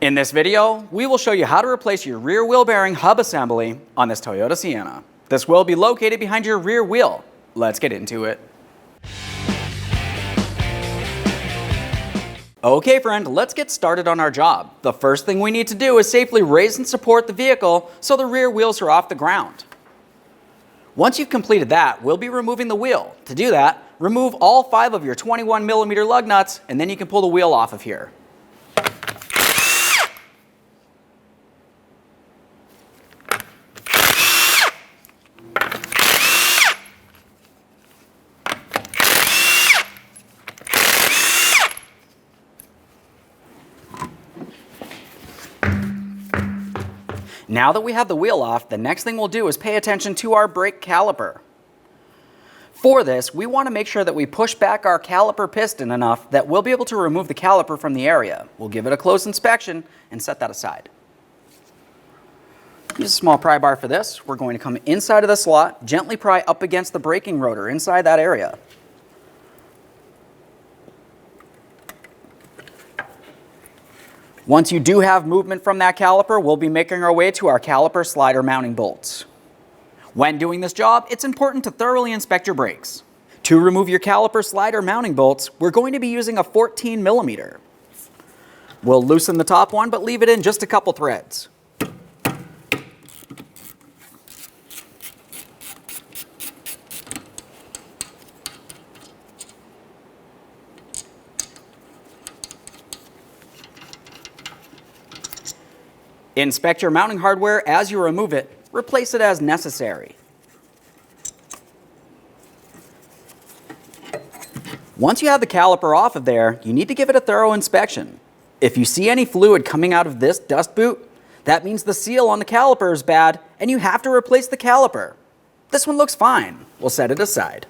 In this video, we will show you how to replace your rear wheel bearing hub assembly on this Toyota Sienna. This will be located behind your rear wheel. Let's get into it. Okay friend, let's get started on our job. The first thing we need to do is safely raise and support the vehicle so the rear wheels are off the ground. Once you've completed that, we'll be removing the wheel. To do that, remove all 5 of your 21mm lug nuts and then you can pull the wheel off of here. Now that we have the wheel off, the next thing we'll do is pay attention to our brake caliper. For this, we want to make sure that we push back our caliper piston enough that we'll be able to remove the caliper from the area. We'll give it a close inspection and set that aside. Use a small pry bar for this. We're going to come inside of the slot, gently pry up against the braking rotor inside that area. Once you do have movement from that caliper, we'll be making our way to our caliper slider mounting bolts. When doing this job, it's important to thoroughly inspect your brakes. To remove your caliper slider mounting bolts, we're going to be using a 14mm. We'll loosen the top one, but leave it in just a couple threads. Inspect your mounting hardware as you remove it. Replace it as necessary. Once you have the caliper off of there, you need to give it a thorough inspection. If you see any fluid coming out of this dust boot, that means the seal on the caliper is bad and you have to replace the caliper. This one looks fine. We'll set it aside.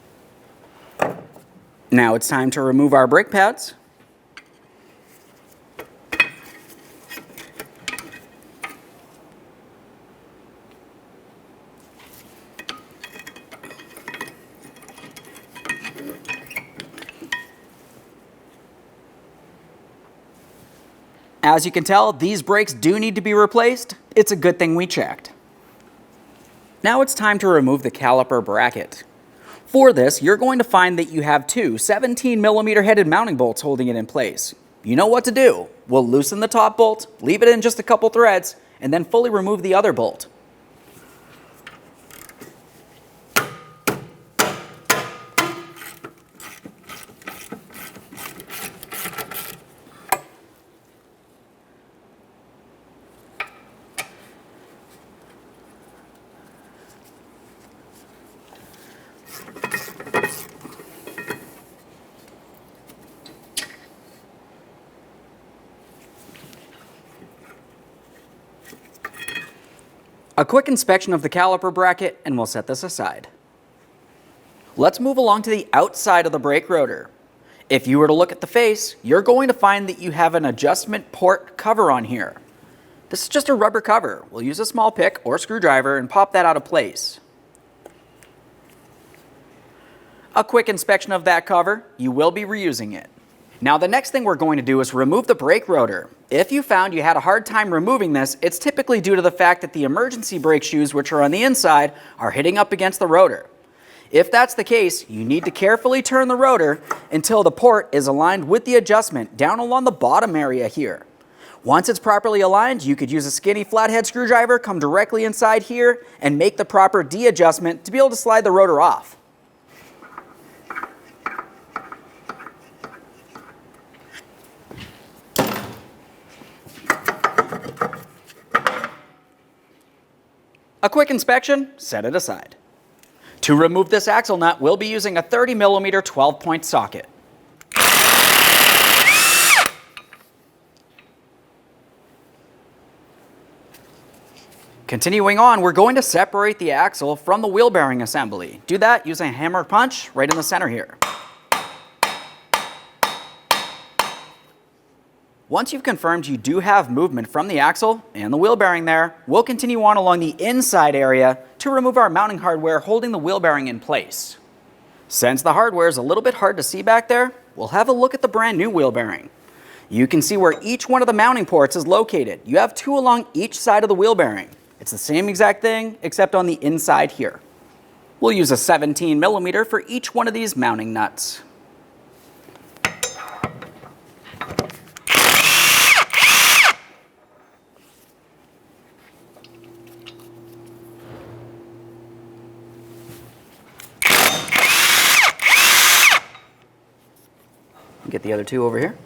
Now it's time to remove our brake pads. As you can tell, these brakes do need to be replaced. It's a good thing we checked. Now it's time to remove the caliper bracket. For this, you're going to find that you have 2 17mm headed mounting bolts holding it in place. You know what to do. We'll loosen the top bolt, leave it in just a couple threads, and then fully remove the other bolt. A quick inspection of the caliper bracket and we'll set this aside. Let's move along to the outside of the brake rotor. If you were to look at the face, you're going to find that you have an adjustment port cover on here. This is just a rubber cover. We'll use a small pick or screwdriver and pop that out of place. A quick inspection of that cover, you will be reusing it. Now the next thing we're going to do is remove the brake rotor. If you found you had a hard time removing this, it's typically due to the fact that the emergency brake shoes, which are on the inside, are hitting up against the rotor. If that's the case, you need to carefully turn the rotor until the port is aligned with the adjustment down along the bottom area here. Once it's properly aligned, you could use a skinny flathead screwdriver, come directly inside here, and make the proper D-adjustment to be able to slide the rotor off. A quick inspection, set it aside. To remove this axle nut, we'll be using a 30mm 12-point socket. Continuing on, we're going to separate the axle from the wheel bearing assembly. Do that using a hammer punch right in the center here. Once you've confirmed you do have movement from the axle and the wheel bearing there, we'll continue on along the inside area to remove our mounting hardware holding the wheel bearing in place. Since the hardware is a little bit hard to see back there, we'll have a look at the brand new wheel bearing. You can see where each one of the mounting ports is located. You have 2 along each side of the wheel bearing. It's the same exact thing, except on the inside here. We'll use a 17 millimeter for each one of these mounting nuts. Get the other 2 over here.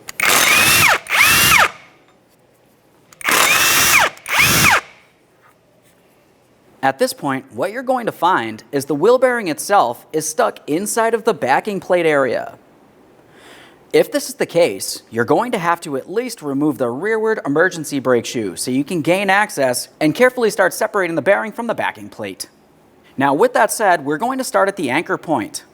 At this point, what you're going to find is the wheel bearing itself is stuck inside of the backing plate area. If this is the case, you're going to have to at least remove the rearward emergency brake shoe so you can gain access and carefully start separating the bearing from the backing plate. Now with that said, we're going to start at the anchor point.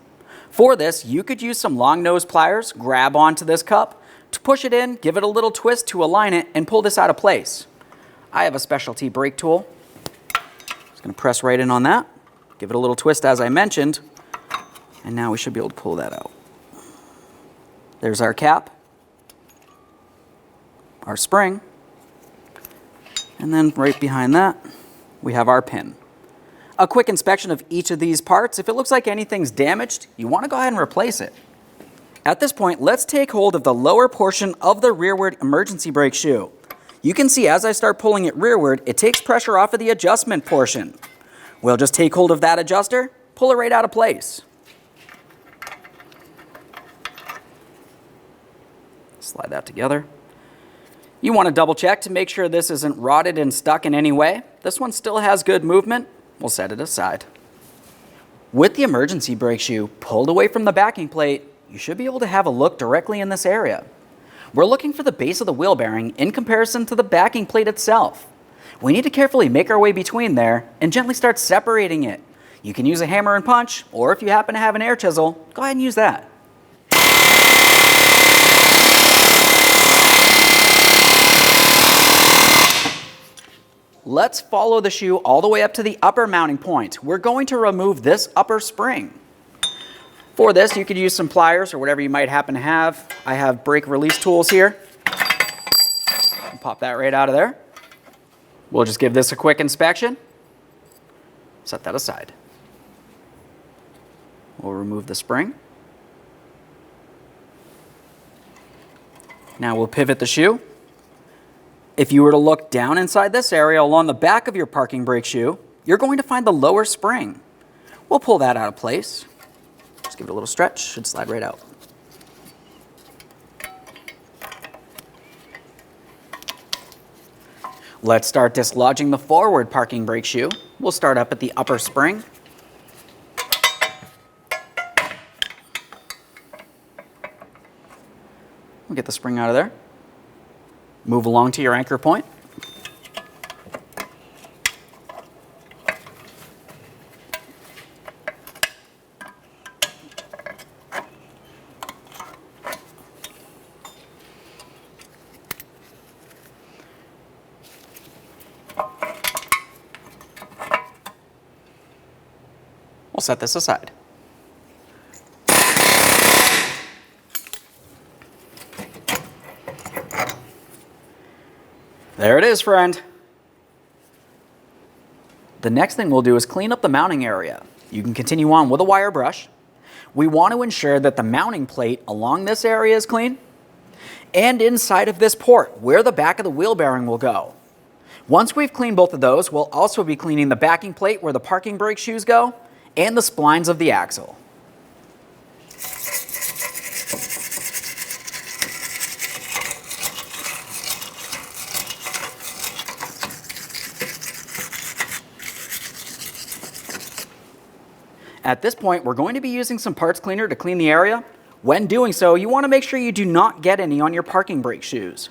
For this, you could use some long nose pliers, grab onto this cup, to push it in, give it a little twist to align it, and pull this out of place. I have a specialty brake tool. Just going to press right in on that, give it a little twist as I mentioned, and now we should be able to pull that out. There's our cap, our spring, and then right behind that, we have our pin. A quick inspection of each of these parts. If it looks like anything's damaged, you want to go ahead and replace it. At this point, let's take hold of the lower portion of the rearward emergency brake shoe. You can see as I start pulling it rearward, it takes pressure off of the adjustment portion. We'll just take hold of that adjuster, pull it right out of place. Slide that together. You want to double check to make sure this isn't rotted and stuck in any way. This one still has good movement. We'll set it aside. With the emergency brake shoe pulled away from the backing plate, you should be able to have a look directly in this area. We're looking for the base of the wheel bearing in comparison to the backing plate itself. We need to carefully make our way between there and gently start separating it. You can use a hammer and punch, or if you happen to have an air chisel, go ahead and use that. Let's follow the shoe all the way up to the upper mounting point. We're going to remove this upper spring. For this, you could use some pliers or whatever you might happen to have. I have brake release tools here. Pop that right out of there. We'll just give this a quick inspection. Set that aside. We'll remove the spring. Now we'll pivot the shoe. If you were to look down inside this area along the back of your parking brake shoe, you're going to find the lower spring. We'll pull that out of place. Just give it a little stretch, should slide right out. Let's start dislodging the forward parking brake shoe. We'll start up at the upper spring. We'll get the spring out of there. Move along to your anchor point. We'll set this aside. There it is, friend. The next thing we'll do is clean up the mounting area. You can continue on with a wire brush. We want to ensure that the mounting plate along this area is clean and inside of this port where the back of the wheel bearing will go. Once we've cleaned both of those, we'll also be cleaning the backing plate where the parking brake shoes go and the splines of the axle. At this point, we're going to be using some parts cleaner to clean the area. When doing so, you want to make sure you do not get any on your parking brake shoes.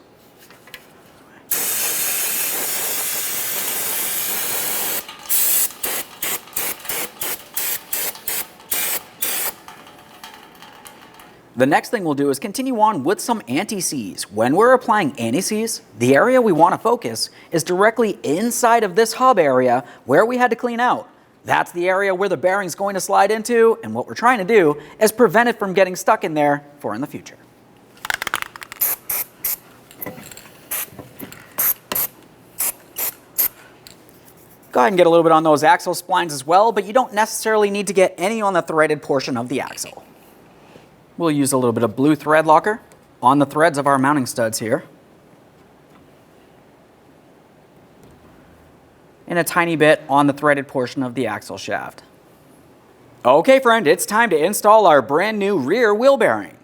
The next thing we'll do is continue on with some anti-seize. When we're applying anti-seize, the area we want to focus is directly inside of this hub area where we had to clean out. That's the area where the bearing's going to slide into, and what we're trying to do is prevent it from getting stuck in there for in the future. Go ahead and get a little bit on those axle splines as well, but you don't necessarily need to get any on the threaded portion of the axle. We'll use a little bit of blue thread locker on the threads of our mounting studs here. And a tiny bit on the threaded portion of the axle shaft. Okay friend, it's time to install our brand new rear wheel bearing.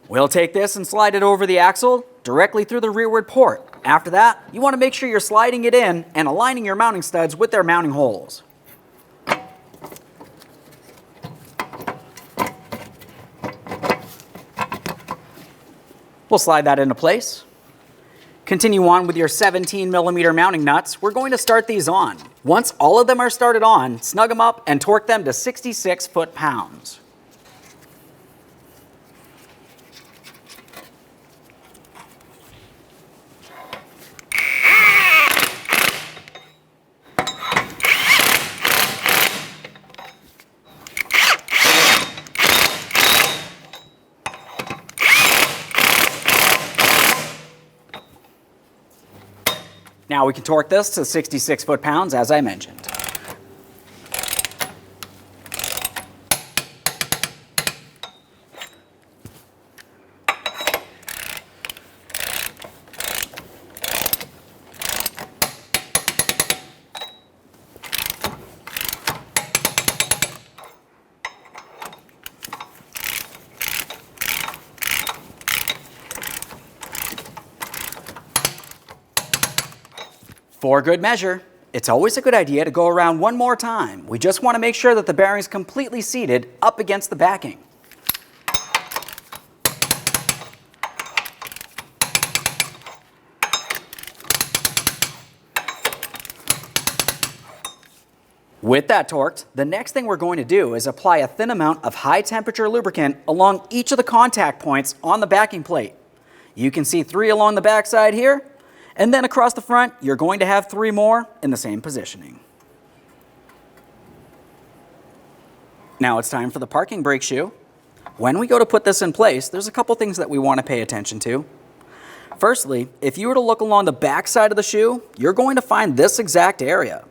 We'll take this and slide it over the axle directly through the rearward port. After that, you want to make sure you're sliding it in and aligning your mounting studs with their mounting holes. We'll slide that into place. Continue on with your 17mm mounting nuts. We're going to start these on. Once all of them are started on, snug them up and torque them to 66 foot-pounds. Now we can torque this to 66 foot-pounds as I mentioned. For good measure, it's always a good idea to go around one more time. We just want to make sure that the bearing's completely seated up against the backing. With that torqued, the next thing we're going to do is apply a thin amount of high temperature lubricant along each of the contact points on the backing plate. You can see 3 along the back side here. And then across the front, you're going to have 3 more in the same positioning. Now it's time for the parking brake shoe. When we go to put this in place, there's a couple things that we want to pay attention to. Firstly, if you were to look along the back side of the shoe, you're going to find this exact area.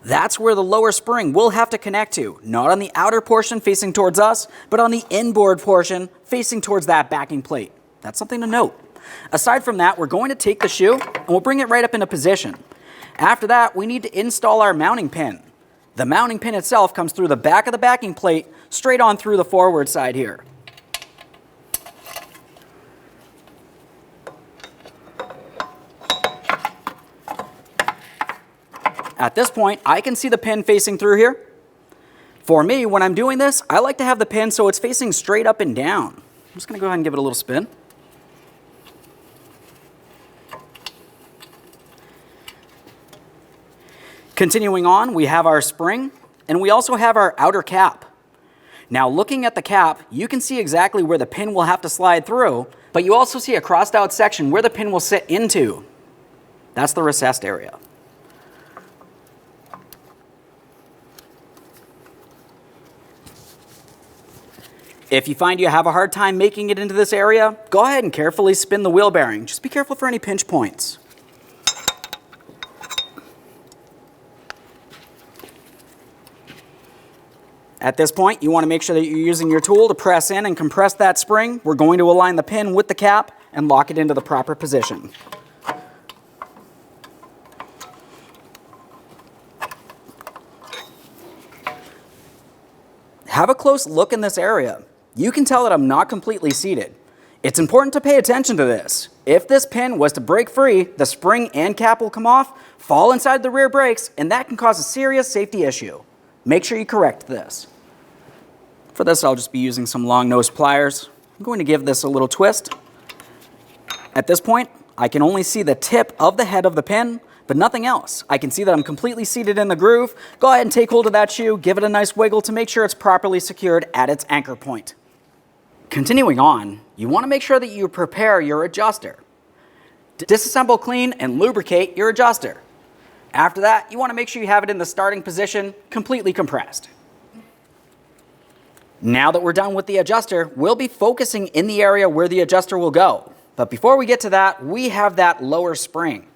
That's where the lower spring will have to connect to, not on the outer portion facing towards us, but on the inboard portion facing towards that backing plate. That's something to note. Aside from that, we're going to take the shoe and we'll bring it right up into position. After that, we need to install our mounting pin. The mounting pin itself comes through the back of the backing plate, straight on through the forward side here. At this point, I can see the pin facing through here. For me, when I'm doing this, I like to have the pin so it's facing straight up and down. I'm just going to go ahead and give it a little spin. Continuing on, we have our spring, and we also have our outer cap. Now looking at the cap, you can see exactly where the pin will have to slide through, but you also see a crossed out section where the pin will sit into. That's the recessed area. If you find you have a hard time making it into this area, go ahead and carefully spin the wheel bearing. Just be careful for any pinch points. At this point, you want to make sure that you're using your tool to press in and compress that spring. We're going to align the pin with the cap and lock it into the proper position. Have a close look in this area. You can tell that I'm not completely seated. It's important to pay attention to this. If this pin was to break free, the spring and cap will come off, fall inside the rear brakes, and that can cause a serious safety issue. Make sure you correct this. For this, I'll just be using some long nose pliers. I'm going to give this a little twist. At this point, I can only see the tip of the head of the pin, but nothing else. I can see that I'm completely seated in the groove. Go ahead and take hold of that shoe, give it a nice wiggle to make sure it's properly secured at its anchor point. Continuing on, you want to make sure that you prepare your adjuster. Disassemble, clean, and lubricate your adjuster. After that, you want to make sure you have it in the starting position, completely compressed. Now that we're done with the adjuster, we'll be focusing in the area where the adjuster will go. But before we get to that, we have that lower spring.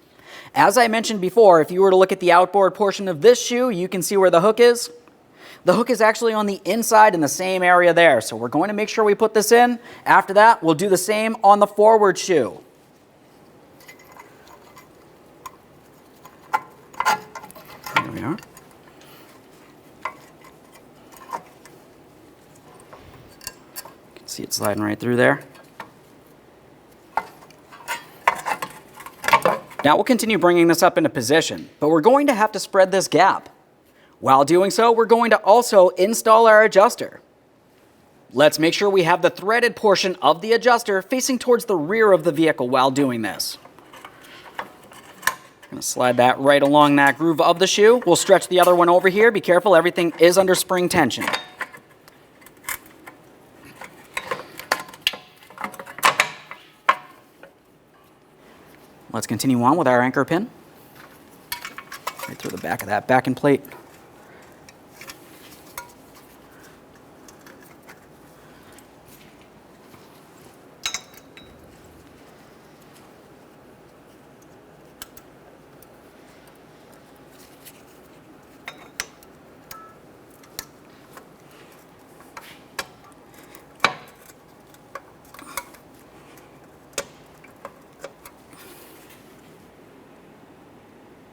As I mentioned before, if you were to look at the outboard portion of this shoe, you can see where the hook is. The hook is actually on the inside in the same area there, so we're going to make sure we put this in. After that, we'll do the same on the forward shoe. There we are. You can see it sliding right through there. Now we'll continue bringing this up into position, but we're going to have to spread this gap. While doing so, we're going to also install our adjuster. Let's make sure we have the threaded portion of the adjuster facing towards the rear of the vehicle while doing this. I'm going to slide that right along that groove of the shoe. We'll stretch the other one over here. Be careful, everything is under spring tension. Let's continue on with our anchor pin. Right through the back of that backing plate.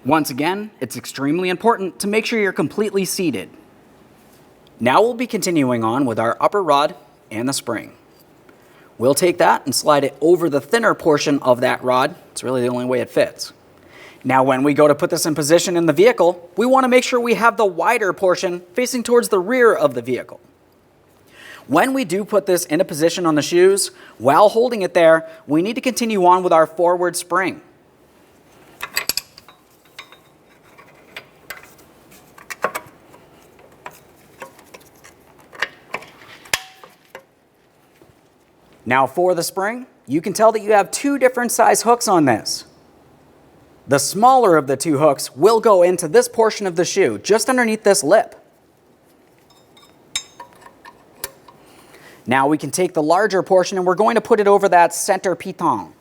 Once again, it's extremely important to make sure you're completely seated. Now we'll be continuing on with our upper rod and the spring. We'll take that and slide it over the thinner portion of that rod. It's really the only way it fits. Now when we go to put this in position in the vehicle, we want to make sure we have the wider portion facing towards the rear of the vehicle. When we do put this into position on the shoes, while holding it there, we need to continue on with our forward spring. Now for the spring, you can tell that you have two different size hooks on this. The smaller of the two hooks will go into this portion of the shoe, just underneath this lip. Now we can take the larger portion and we're going to put it over that center piton.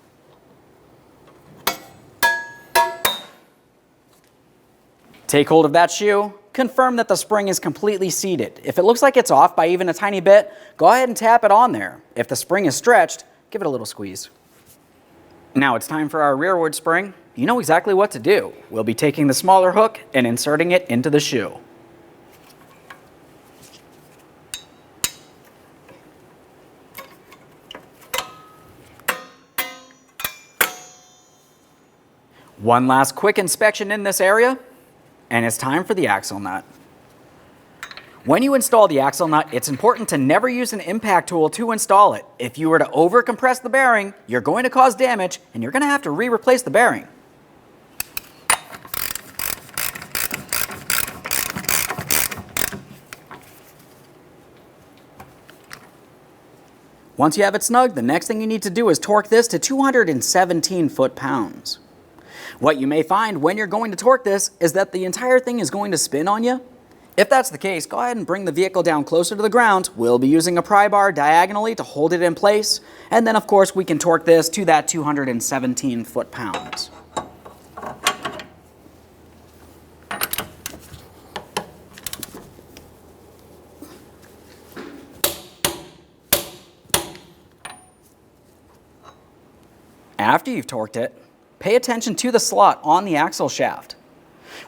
Take hold of that shoe. Confirm that the spring is completely seated. If it looks like it's off by even a tiny bit, go ahead and tap it on there. If the spring is stretched, give it a little squeeze. Now it's time for our rearward spring. You know exactly what to do. We'll be taking the smaller hook and inserting it into the shoe. One last quick inspection in this area. And it's time for the axle nut. When you install the axle nut, it's important to never use an impact tool to install it. If you were to over-compress the bearing, you're going to cause damage and you're going to have to re-replace the bearing. Once you have it snug, the next thing you need to do is torque this to 217 foot-pounds. What you may find when you're going to torque this is that the entire thing is going to spin on you. If that's the case, go ahead and bring the vehicle down closer to the ground. We'll be using a pry bar diagonally to hold it in place. And then, of course, we can torque this to that 217 foot-pounds. After you've torqued it, pay attention to the slot on the axle shaft.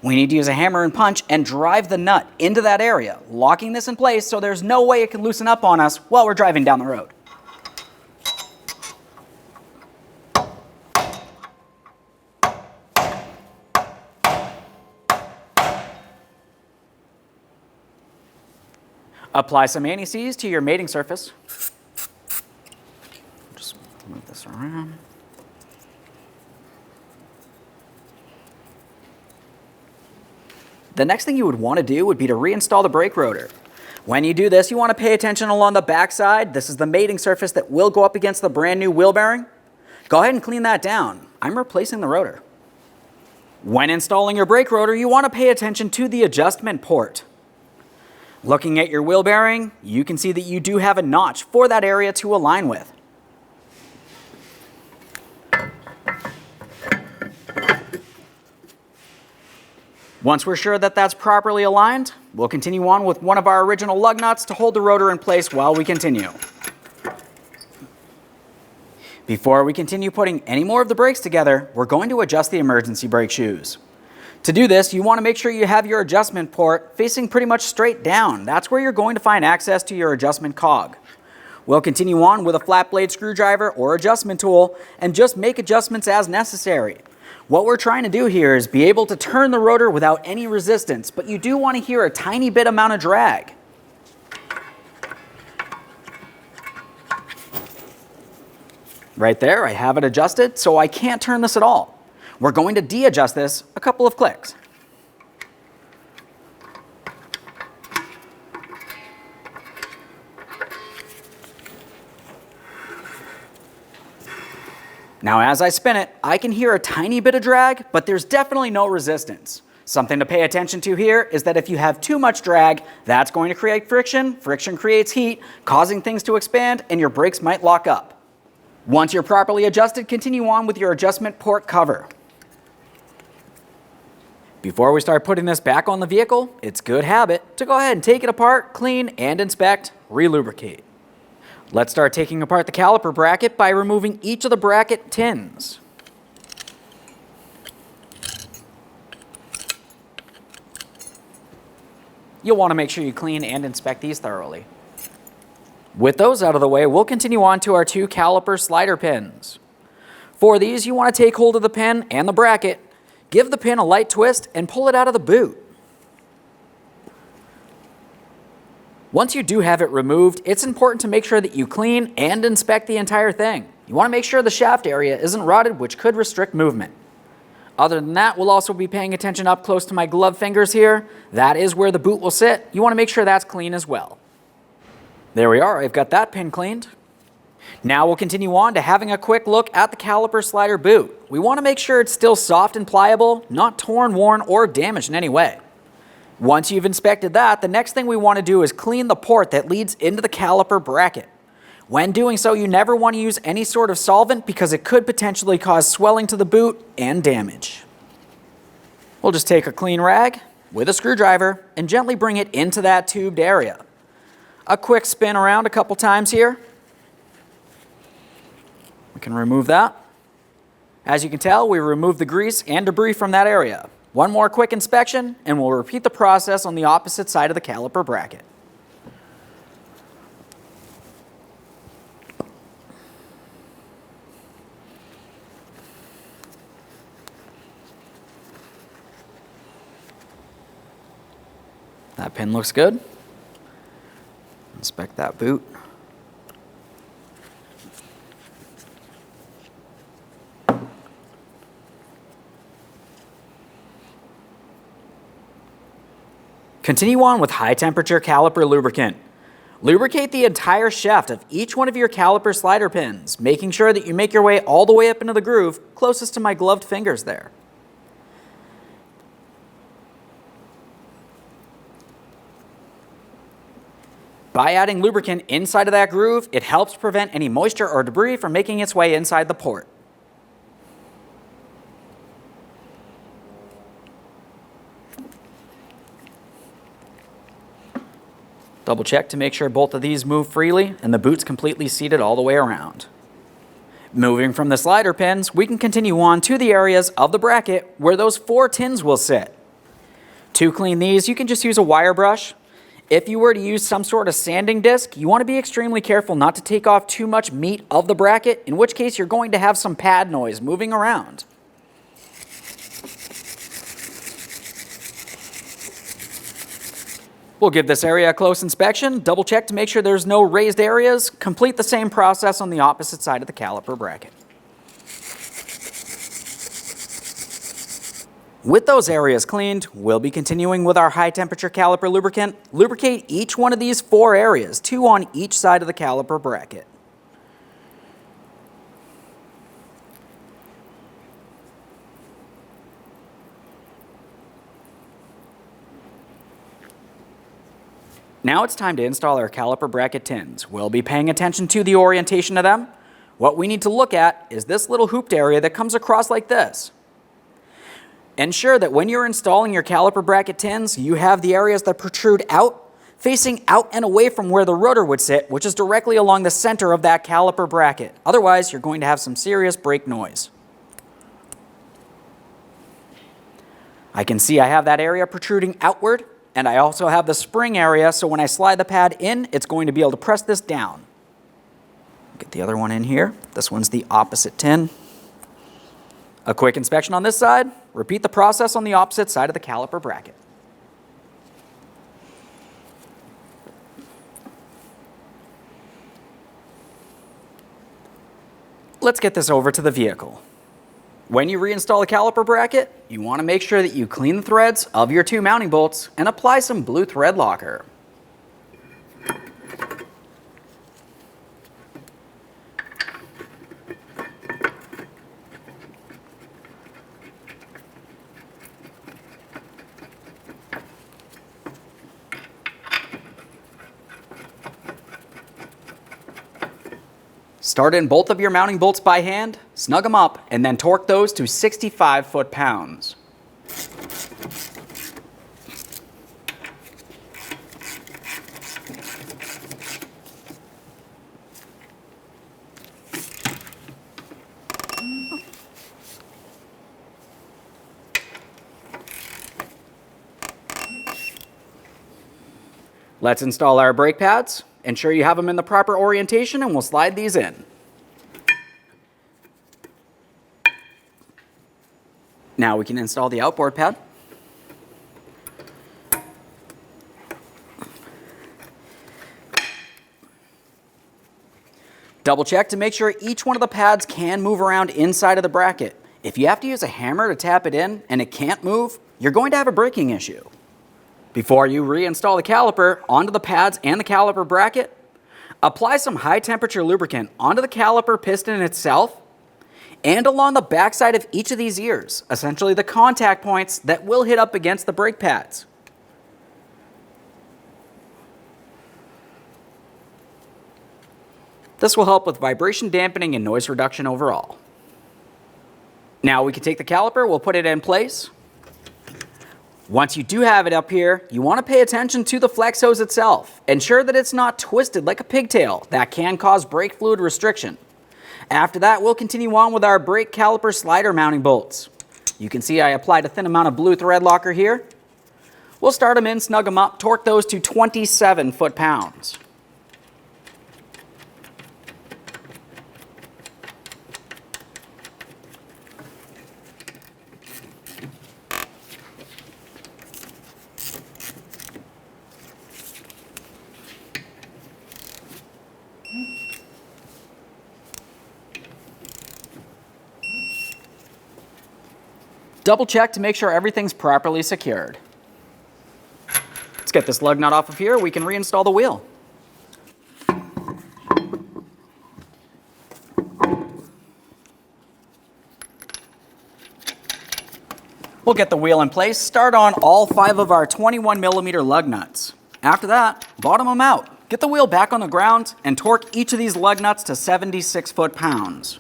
We need to use a hammer and punch and drive the nut into that area, locking this in place so there's no way it can loosen up on us while we're driving down the road. Apply some anti-seize to your mating surface. Just move this around. The next thing you would want to do would be to reinstall the brake rotor. When you do this, you want to pay attention along the back side. This is the mating surface that will go up against the brand new wheel bearing. Go ahead and clean that down. I'm replacing the rotor. When installing your brake rotor, you want to pay attention to the adjustment port. Looking at your wheel bearing, you can see that you do have a notch for that area to align with. Once we're sure that that's properly aligned, we'll continue on with one of our original lug nuts to hold the rotor in place while we continue. Before we continue putting any more of the brakes together, we're going to adjust the emergency brake shoes. To do this, you want to make sure you have your adjustment port facing pretty much straight down. That's where you're going to find access to your adjustment cog. We'll continue on with a flat blade screwdriver or adjustment tool and just make adjustments as necessary. What we're trying to do here is be able to turn the rotor without any resistance, but you do want to hear a tiny bit amount of drag. Right there, I have it adjusted, so I can't turn this at all. We're going to de-adjust this a couple of clicks. Now as I spin it, I can hear a tiny bit of drag, but there's definitely no resistance. Something to pay attention to here is that if you have too much drag, that's going to create friction. Friction creates heat, causing things to expand, and your brakes might lock up. Once you're properly adjusted, continue on with your adjustment port cover. Before we start putting this back on the vehicle, it's good habit to go ahead and take it apart, clean and inspect, re-lubricate. Let's start taking apart the caliper bracket by removing each of the bracket tins. You'll want to make sure you clean and inspect these thoroughly. With those out of the way, we'll continue on to our 2 caliper slider pins. For these, you want to take hold of the pin and the bracket, give the pin a light twist, and pull it out of the boot. Once you do have it removed, it's important to make sure that you clean and inspect the entire thing. You want to make sure the shaft area isn't rotted, which could restrict movement. Other than that, we'll also be paying attention up close to my glove fingers here. That is where the boot will sit. You want to make sure that's clean as well. There we are, I've got that pin cleaned. Now we'll continue on to having a quick look at the caliper slider boot. We want to make sure it's still soft and pliable, not torn, worn, or damaged in any way. Once you've inspected that, the next thing we want to do is clean the port that leads into the caliper bracket. When doing so, you never want to use any sort of solvent because it could potentially cause swelling to the boot and damage. We'll just take a clean rag with a screwdriver and gently bring it into that tubed area. A quick spin around a couple times here. We can remove that. As you can tell, we removed the grease and debris from that area. One more quick inspection, and we'll repeat the process on the opposite side of the caliper bracket. That pin looks good. Inspect that boot. Continue on with high temperature caliper lubricant. Lubricate the entire shaft of each one of your caliper slider pins, making sure that you make your way all the way up into the groove closest to my gloved fingers there. By adding lubricant inside of that groove, it helps prevent any moisture or debris from making its way inside the port. Double check to make sure both of these move freely and the boot's completely seated all the way around. Moving from the slider pins, we can continue on to the areas of the bracket where those 4 tins will sit. To clean these, you can just use a wire brush. If you were to use some sort of sanding disc, you want to be extremely careful not to take off too much meat of the bracket, in which case you're going to have some pad noise moving around. We'll give this area a close inspection, double check to make sure there's no raised areas, complete the same process on the opposite side of the caliper bracket. With those areas cleaned, we'll be continuing with our high temperature caliper lubricant. Lubricate each one of these 4 areas, 2 on each side of the caliper bracket. Now it's time to install our caliper bracket tins. We'll be paying attention to the orientation of them. What we need to look at is this little hooped area that comes across like this. Ensure that when you're installing your caliper bracket tins, you have the areas that protrude out, facing out and away from where the rotor would sit, which is directly along the center of that caliper bracket. Otherwise, you're going to have some serious brake noise. I can see I have that area protruding outward, and I also have the spring area, so when I slide the pad in, it's going to be able to press this down. Get the other one in here. This one's the opposite tin. A quick inspection on this side. Repeat the process on the opposite side of the caliper bracket. Let's get this over to the vehicle. When you reinstall a caliper bracket, you want to make sure that you clean the threads of your two mounting bolts and apply some blue thread locker. Start in both of your mounting bolts by hand, snug them up, and then torque those to 65 foot-pounds. Let's install our brake pads. Ensure you have them in the proper orientation, and we'll slide these in. Now we can install the outboard pad. Double check to make sure each one of the pads can move around inside of the bracket. If you have to use a hammer to tap it in and it can't move, you're going to have a braking issue. Before you reinstall the caliper onto the pads and the caliper bracket, apply some high temperature lubricant onto the caliper piston itself and along the backside of each of these ears, essentially the contact points that will hit up against the brake pads. This will help with vibration dampening and noise reduction overall. Now we can take the caliper, we'll put it in place. Once you do have it up here, you want to pay attention to the flex hose itself. Ensure that it's not twisted like a pigtail. That can cause brake fluid restriction. After that, we'll continue on with our brake caliper slider mounting bolts. You can see I applied a thin amount of blue thread locker here. We'll start them in, snug them up, torque those to 27 foot-pounds. Double check to make sure everything's properly secured. Let's get this lug nut off of here. We can reinstall the wheel. We'll get the wheel in place, start on all 5 of our 21mm lug nuts. After that, bottom them out. Get the wheel back on the ground and torque each of these lug nuts to 76 foot-pounds.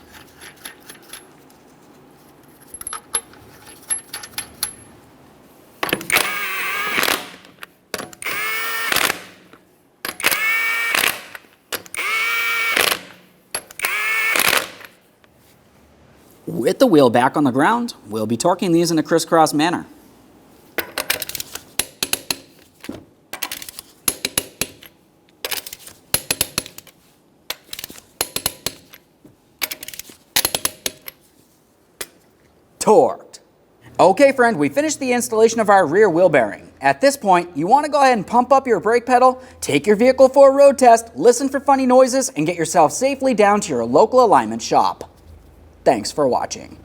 With the wheel back on the ground, we'll be torquing these in a crisscross manner. Torqued. Okay friend, we finished the installation of our rear wheel bearing. At this point, you want to go ahead and pump up your brake pedal, take your vehicle for a road test, listen for funny noises, and get yourself safely down to your local alignment shop. Thanks for watching.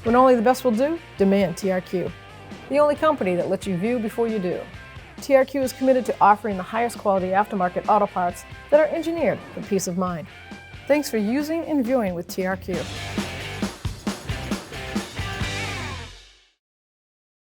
When only the best will do, demand TRQ. The only company that lets you view before you do. TRQ is committed to offering the highest quality aftermarket auto parts that are engineered for peace of mind. Thanks for using and viewing with TRQ.